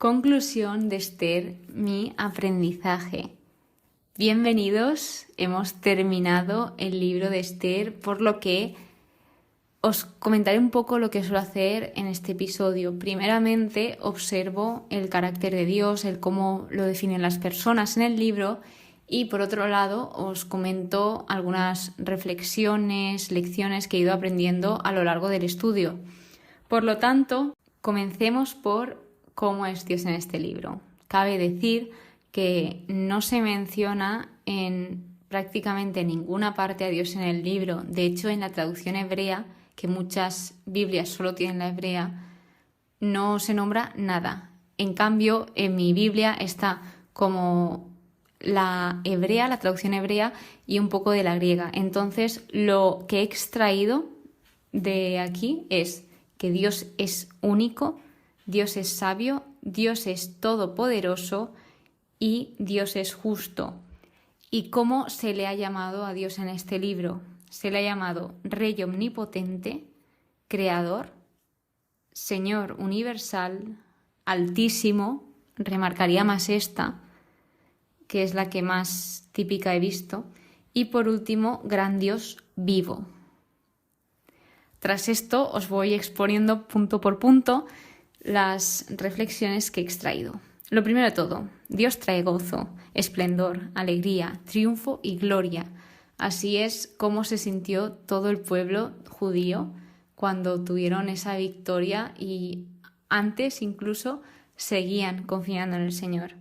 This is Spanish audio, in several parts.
Conclusión de Esther, mi aprendizaje. Bienvenidos, hemos terminado el libro de Esther, por lo que os comentaré un poco lo que suelo hacer en este episodio. Primeramente, observo el carácter de Dios, el cómo lo definen las personas en el libro, y por otro lado os comento algunas reflexiones, lecciones que he ido aprendiendo a lo largo del estudio. Por lo tanto, comencemos por cómo es Dios en este libro. Cabe decir que no se menciona en prácticamente ninguna parte a Dios en el libro. De hecho, en la traducción hebrea, que muchas Biblias solo tienen la hebrea, no se nombra nada. En cambio, en mi Biblia está como la hebrea, la traducción hebrea y un poco de la griega. Entonces, lo que he extraído de aquí es que Dios es único, Dios es sabio, Dios es todopoderoso y Dios es justo. ¿Y cómo se le ha llamado a Dios en este libro? Se le ha llamado Rey omnipotente, Creador, Señor universal, Altísimo, remarcaría más esta, que es la que más típica he visto, y por último, Gran Dios vivo. Tras esto os voy exponiendo punto por punto las reflexiones que he extraído. Lo primero de todo, Dios trae gozo, esplendor, alegría, triunfo y gloria. Así es como se sintió todo el pueblo judío cuando tuvieron esa victoria y antes incluso seguían confiando en el Señor.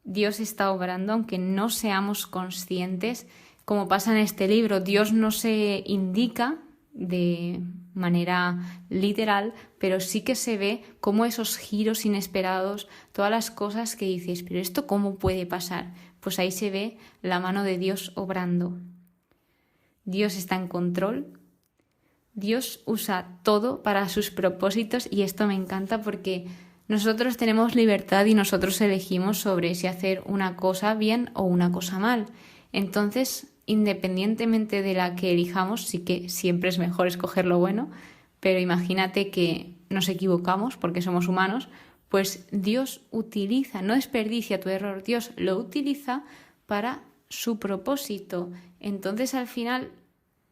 Dios está obrando aunque no seamos conscientes, como pasa en este libro. Dios no se indica de manera literal, pero sí que se ve como esos giros inesperados, todas las cosas que dices, pero ¿esto cómo puede pasar? Pues ahí se ve la mano de Dios obrando. Dios está en control, Dios usa todo para sus propósitos y esto me encanta porque nosotros tenemos libertad y nosotros elegimos sobre si hacer una cosa bien o una cosa mal. Entonces, independientemente de la que elijamos, sí que siempre es mejor escoger lo bueno, pero imagínate que nos equivocamos porque somos humanos, pues Dios utiliza, no desperdicia tu error, Dios lo utiliza para su propósito. Entonces, al final,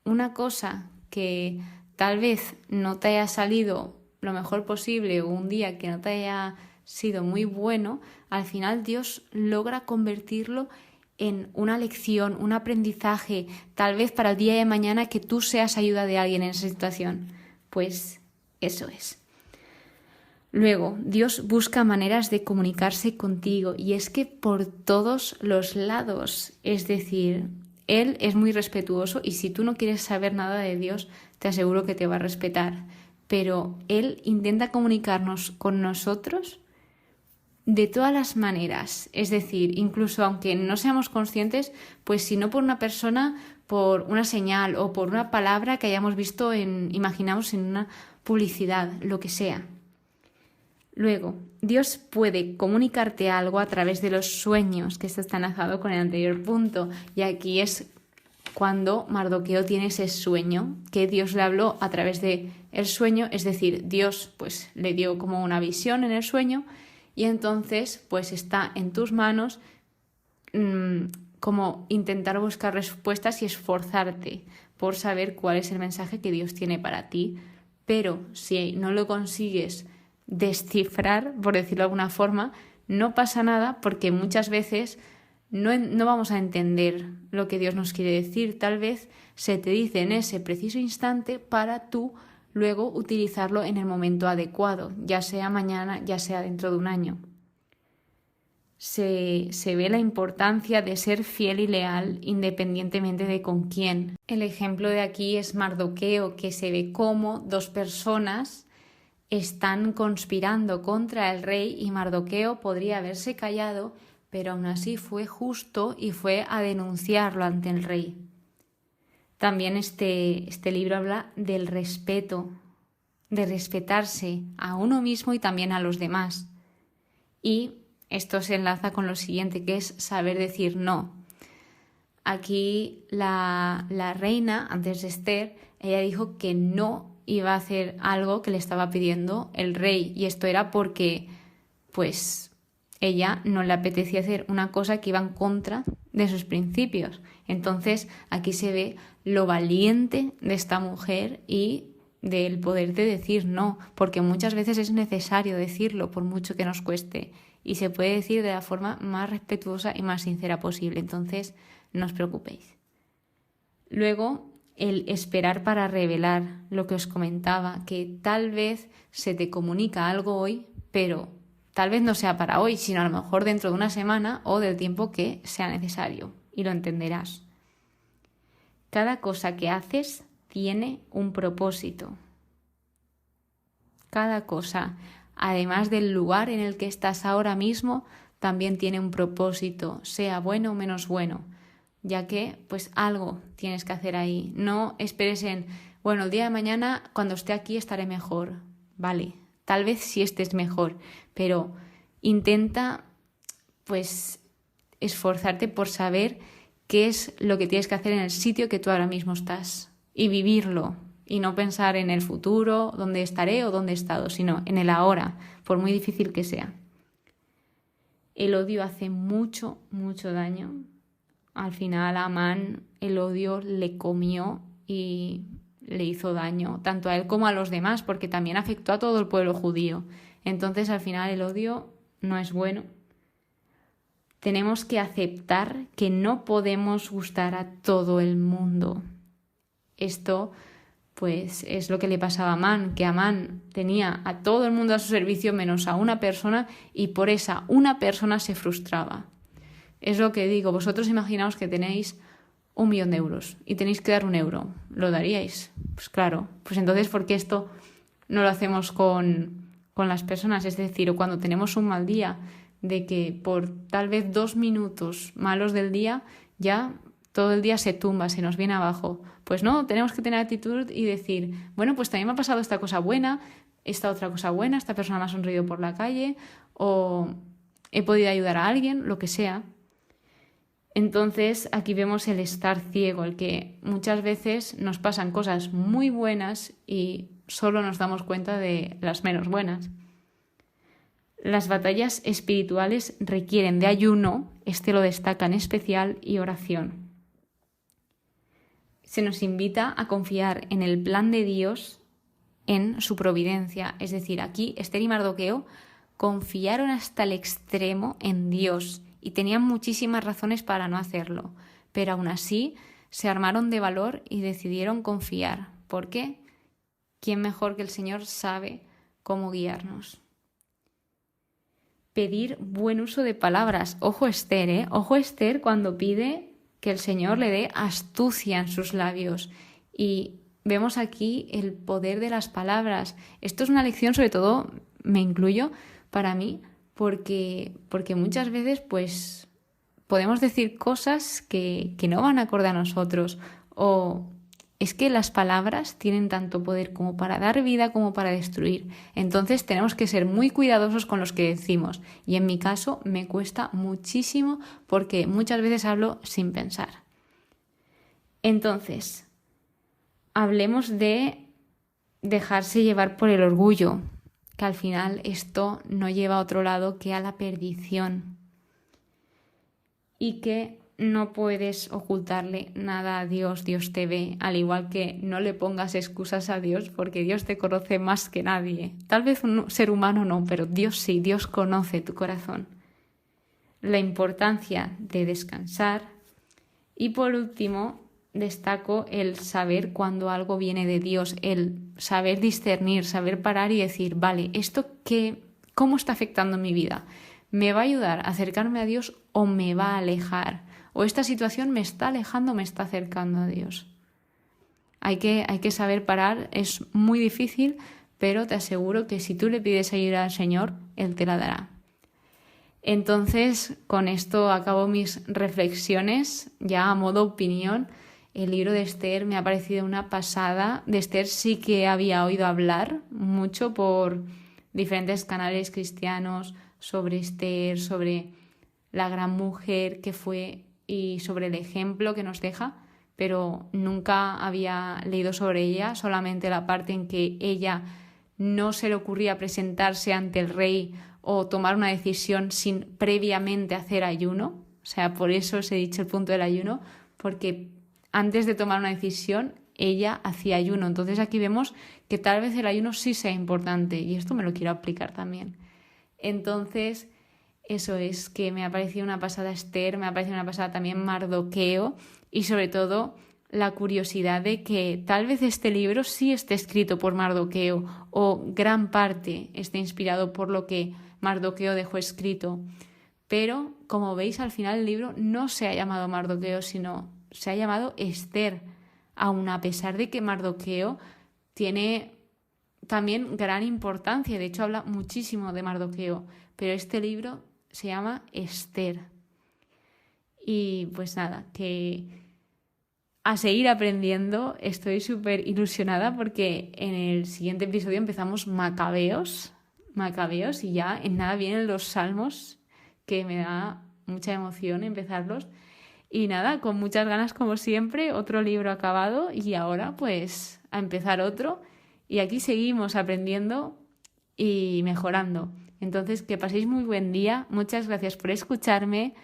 una cosa que tal vez no te haya salido lo mejor posible o un día que no te haya sido muy bueno, al final Dios logra convertirlo en una lección, un aprendizaje, tal vez para el día de mañana que tú seas ayuda de alguien en esa situación. Pues eso es. Luego, Dios busca maneras de comunicarse contigo y es que por todos los lados, es decir, Él es muy respetuoso y si tú no quieres saber nada de Dios, te aseguro que te va a respetar. Pero Él intenta comunicarnos con nosotros de todas las maneras, es decir, incluso aunque no seamos conscientes, pues si no por una persona, por una señal o por una palabra que hayamos visto imaginamos en una publicidad, lo que sea. Luego, Dios puede comunicarte algo a través de los sueños, que esto está enlazado con el anterior punto, y aquí es cuando Mardoqueo tiene ese sueño, que Dios le habló a través de el sueño, es decir, Dios pues le dio como una visión en el sueño, y entonces, pues está en tus manos como intentar buscar respuestas y esforzarte por saber cuál es el mensaje que Dios tiene para ti. Pero si no lo consigues descifrar, por decirlo de alguna forma, no pasa nada porque muchas veces no vamos a entender lo que Dios nos quiere decir. Tal vez se te dice en ese preciso instante para tú luego utilizarlo en el momento adecuado, ya sea mañana, ya sea dentro de un año. Se ve la importancia de ser fiel y leal independientemente de con quién. El ejemplo de aquí es Mardoqueo, que se ve cómo dos personas están conspirando contra el rey y Mardoqueo podría haberse callado, pero aún así fue justo y fue a denunciarlo ante el rey. También este libro habla del respeto, de respetarse a uno mismo y también a los demás. Y esto se enlaza con lo siguiente, que es saber decir no. Aquí la reina, antes de Esther, ella dijo que no iba a hacer algo que le estaba pidiendo el rey, y esto era porque pues ella no le apetecía hacer una cosa que iba en contra de sus principios. Entonces aquí se ve lo valiente de esta mujer y del poder de decir no, porque muchas veces es necesario decirlo por mucho que nos cueste, y se puede decir de la forma más respetuosa y más sincera posible. Entonces no os preocupéis. Luego, el esperar para revelar, lo que os comentaba, que tal vez se te comunica algo hoy, pero tal vez no sea para hoy, sino a lo mejor dentro de una semana o del tiempo que sea necesario, y lo entenderás. Cada cosa que haces tiene un propósito. Cada cosa, además del lugar en el que estás ahora mismo, también tiene un propósito, sea bueno o menos bueno, ya que pues algo tienes que hacer ahí. No esperes en, bueno, el día de mañana cuando esté aquí estaré mejor. Vale, tal vez sí estés mejor, pero intenta pues esforzarte por saber qué es lo que tienes que hacer en el sitio que tú ahora mismo estás y vivirlo, y no pensar en el futuro, dónde estaré o dónde he estado, sino en el ahora, por muy difícil que sea. El odio hace mucho, mucho daño. Al final a Amán el odio le comió y le hizo daño, tanto a él como a los demás, porque también afectó a todo el pueblo judío. Entonces al final el odio no es bueno. Tenemos que aceptar que no podemos gustar a todo el mundo. Esto pues es lo que le pasaba a Amán, que Amán tenía a todo el mundo a su servicio menos a una persona, y por esa una persona se frustraba. Es lo que digo, vosotros imaginaos que tenéis 1.000.000 de euros y tenéis que dar 1 euro. ¿Lo daríais? Pues claro. Pues entonces, ¿por qué esto no lo hacemos con las personas? Es decir, o cuando tenemos un mal día, de que por tal vez 2 minutos malos del día ya todo el día se tumba, se nos viene abajo. Pues no, tenemos que tener actitud y decir, bueno, pues también me ha pasado esta cosa buena, esta otra cosa buena, esta persona me ha sonreído por la calle, o he podido ayudar a alguien, lo que sea. Entonces aquí vemos el estar ciego, el que muchas veces nos pasan cosas muy buenas y solo nos damos cuenta de las menos buenas. Las batallas espirituales requieren de ayuno, este lo destaca en especial, y oración. Se nos invita a confiar en el plan de Dios, en su providencia. Es decir, aquí Ester y Mardoqueo confiaron hasta el extremo en Dios y tenían muchísimas razones para no hacerlo, pero aún así se armaron de valor y decidieron confiar. ¿Por qué? ¿Quién mejor que el Señor sabe cómo guiarnos? Pedir buen uso de palabras. Ojo Ester, ¿eh? Ojo Ester cuando pide que el Señor le dé astucia en sus labios. Y vemos aquí el poder de las palabras. Esto es una lección, sobre todo, me incluyo, para mí, porque muchas veces pues podemos decir cosas que no van acorde a nosotros, o es que las palabras tienen tanto poder como para dar vida como para destruir. Entonces tenemos que ser muy cuidadosos con los que decimos, y en mi caso me cuesta muchísimo porque muchas veces hablo sin pensar. Entonces, hablemos de dejarse llevar por el orgullo, que al final esto no lleva a otro lado que a la perdición, y que no puedes ocultarle nada a Dios. Dios te ve, al igual que no le pongas excusas a Dios, porque Dios te conoce más que nadie. Tal vez un ser humano no, pero Dios sí, Dios conoce tu corazón. La importancia de descansar. Y por último, destaco el saber cuando algo viene de Dios, el saber discernir, saber parar y decir, vale, ¿esto cómo está afectando mi vida? ¿Me va a ayudar a acercarme a Dios o me va a alejar? ¿O esta situación me está alejando o me está acercando a Dios? Hay que saber parar, es muy difícil, pero te aseguro que si tú le pides ayuda al Señor, Él te la dará. Entonces, con esto acabo mis reflexiones, ya a modo opinión. El libro de Ester me ha parecido una pasada. De Ester sí que había oído hablar mucho por diferentes canales cristianos sobre Ester, sobre la gran mujer que fue y sobre el ejemplo que nos deja, pero nunca había leído sobre ella, solamente la parte en que ella no se le ocurría presentarse ante el rey o tomar una decisión sin previamente hacer ayuno. O sea, por eso os he dicho el punto del ayuno, porque antes de tomar una decisión ella hacía ayuno. Entonces aquí vemos que tal vez el ayuno sí sea importante y esto me lo quiero aplicar también. Entonces, eso es que me ha parecido una pasada Esther, me ha parecido una pasada también Mardoqueo y sobre todo la curiosidad de que tal vez este libro sí esté escrito por Mardoqueo o gran parte esté inspirado por lo que Mardoqueo dejó escrito. Pero, como veis, al final el libro no se ha llamado Mardoqueo, sino se ha llamado Esther, aun a pesar de que Mardoqueo tiene también gran importancia, de hecho habla muchísimo de Mardoqueo, pero este libro se llama Esther. Y pues nada, que a seguir aprendiendo, estoy súper ilusionada porque en el siguiente episodio empezamos Macabeos y ya en nada vienen los Salmos, que me da mucha emoción empezarlos. Y nada, con muchas ganas como siempre, otro libro acabado y ahora pues a empezar otro. Y aquí seguimos aprendiendo y mejorando. Entonces, que paséis muy buen día. Muchas gracias por escucharme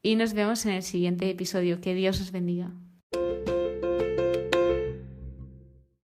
y nos vemos en el siguiente episodio. Que Dios os bendiga.